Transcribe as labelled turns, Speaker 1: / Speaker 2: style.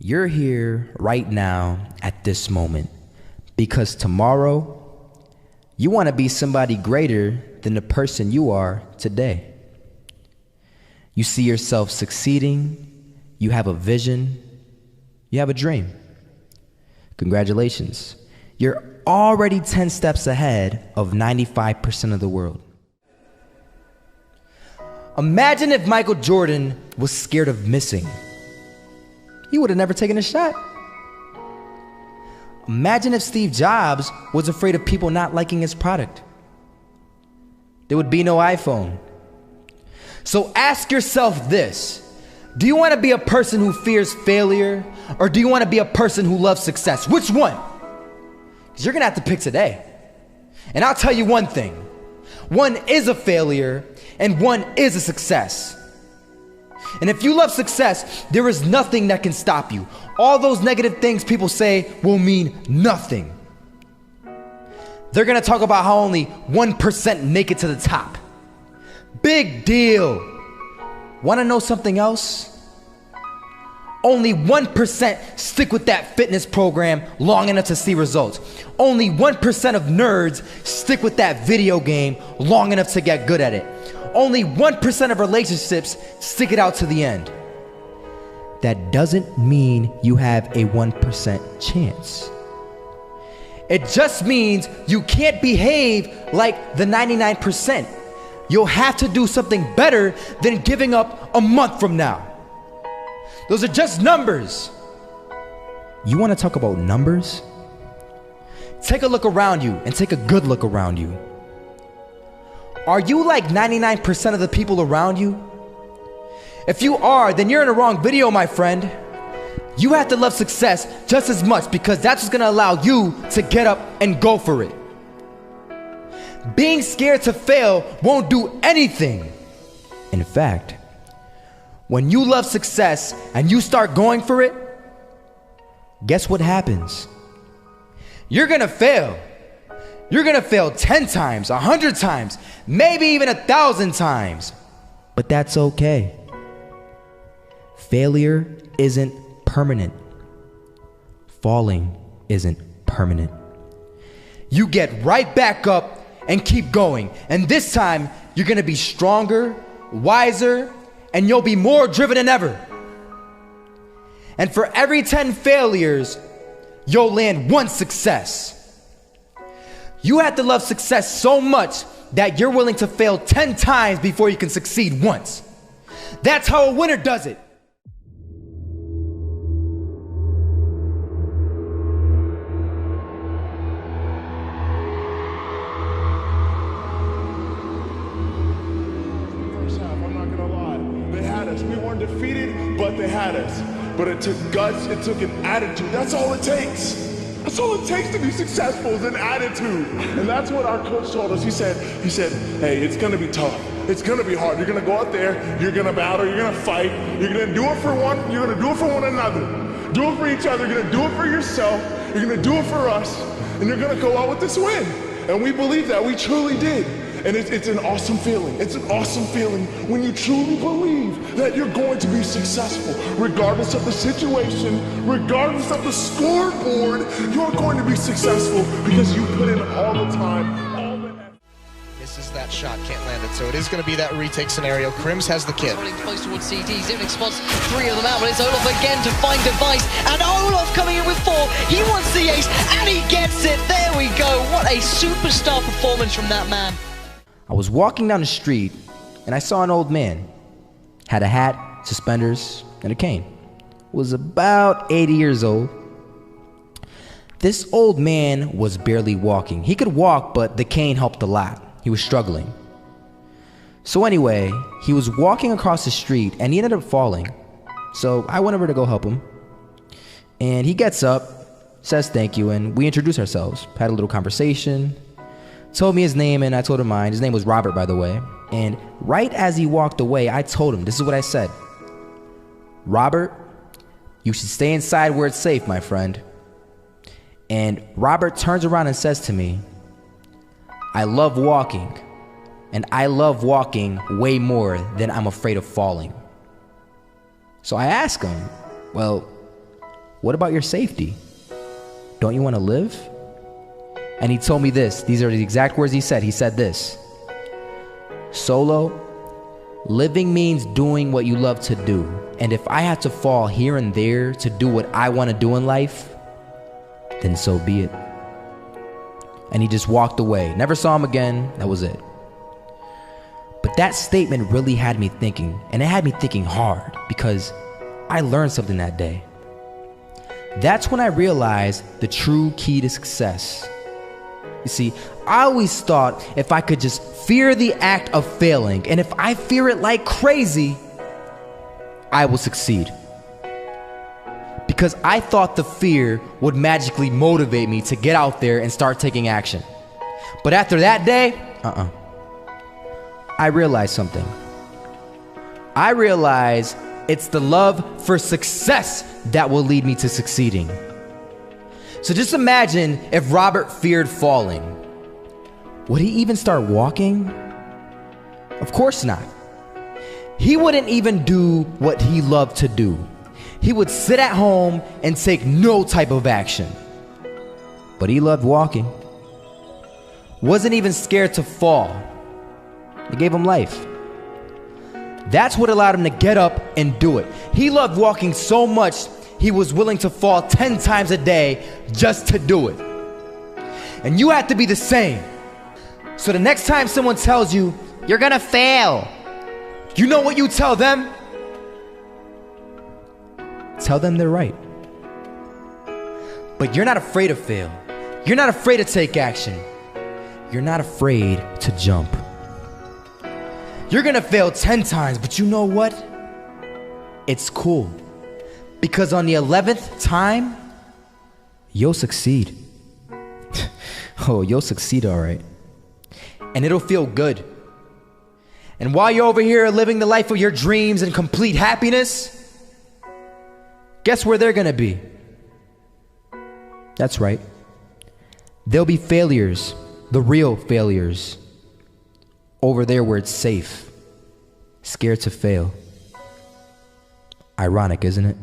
Speaker 1: You're here right now at this moment because tomorrow you want to be somebody greater than the person you are today. You see yourself succeeding, you have a vision, you have a dream. Congratulations. You're already 10 steps ahead of 95% of the world. Imagine if Michael Jordan was scared of missing. He would have never taken a shot. Imagine if Steve Jobs was afraid of people not liking his product. There would be no iPhone. So ask yourself this: do you want to be a person who fears failure, or do you want to be a person who loves success? Which one? Because you're going to have to pick today. And I'll tell you one thing: one is a failure and one is a success. And if you love success, there is nothing that can stop you. All those negative things people say will mean nothing. They're gonna talk about how only 1% make it to the top. Big deal. Wanna know something else? Only 1% stick with that fitness program long enough to see results. Only 1% of nerds stick with that video game long enough to get good at it. Only 1% of relationships stick it out to the end. That doesn't mean you have a 1% chance. It just means you can't behave like the 99%. You'll have to do something better than giving up a month from now. Those are just numbers. You want to talk about numbers? Take a look around you and take a good look around you. Are you like 99% of the people around you? If you are, then you're in the wrong video, my friend. You have to love success just as much, because that's what's gonna allow you to get up and go for it. Being scared to fail won't do anything. In fact, when you love success and you start going for it, guess what happens? You're gonna fail. You're gonna fail 10 times, 100 times, maybe even 1,000 times. But that's okay. Failure isn't permanent. Falling isn't permanent. You get right back up and keep going. And this time, you're gonna be stronger, wiser, and you'll be more driven than ever. And for every 10 failures, you'll land one success. You have to love success so much that you're willing to fail 10 times before you can succeed once. That's how a winner does it.
Speaker 2: First half, I'm not gonna lie. They had us. We weren't defeated, but they had us. But it took guts, it took an attitude. That's all it takes. That's all it takes to be successful, is an attitude. And that's what our coach told us. He said, hey, it's gonna be tough. It's gonna be hard. You're gonna go out there, you're gonna battle, you're gonna fight, you're gonna do it for one, you're gonna do it for one another. Do it for each other, you're gonna do it for yourself, you're gonna do it for us, and you're gonna go out with this win. And we believe that, we truly did. And it's an awesome feeling. It's an awesome feeling when you truly believe that you're going to be successful. Regardless of the situation, regardless of the scoreboard, you're going to be successful because you put in all the time, all the effort.
Speaker 3: Misses that shot, can't land it. So it is going to be that retake scenario. Crims has the kid.
Speaker 4: Running close towards CT, Zivnik spots 3 of them out, but it's Olof again to find Device, and Olof coming in with 4. He wants the ace, and he gets it. There we go. What a superstar performance from that man.
Speaker 1: I was walking down the street and I saw an old man. Had a hat, suspenders, and a cane. Was about 80 years old. This old man was barely walking. He could walk, but the cane helped a lot. He was struggling. So anyway, he was walking across the street and he ended up falling. So I went over to go help him. And he gets up, says thank you, and we introduced ourselves. Had a little conversation. Told me his name and I told him mine. His name was Robert, by the way. And right as he walked away, I told him, this is what I said: Robert, you should stay inside where it's safe, my friend. And Robert turns around and says to me, I love walking, and I love walking way more than I'm afraid of falling. So I ask him, well, what about your safety? Don't you want to live? And he told me this. These are the exact words he said. He said this: Solo, living means doing what you love to do. And if I have to fall here and there to do what I want to do in life, then so be it. And he just walked away. Never saw him again. That was it. But that statement really had me thinking, and it had me thinking hard, because I learned something that day. That's when I realized the true key to success. You see, I always thought if I could just fear the act of failing, and if I fear it like crazy, I will succeed. Because I thought the fear would magically motivate me to get out there and start taking action. But after that day, I realized something. I realized it's the love for success that will lead me to succeeding. So just imagine if Robert feared falling. Would he even start walking? Of course not. He wouldn't even do what he loved to do. He would sit at home and take no type of action. But he loved walking. Wasn't even scared to fall. It gave him life. That's what allowed him to get up and do it. He loved walking so much, he was willing to fall 10 times a day just to do it. And you have to be the same. So the next time someone tells you, you're gonna fail, you know what you tell them? Tell them they're right. But you're not afraid to fail. You're not afraid to take action. You're not afraid to jump. You're gonna fail 10 times, but you know what? It's cool. Because on the 11th time, you'll succeed. Oh, you'll succeed, all right. And it'll feel good. And while you're over here living the life of your dreams and complete happiness, guess where they're gonna be? That's right. They'll be failures, the real failures. Over there where it's safe, scared to fail. Ironic, isn't it?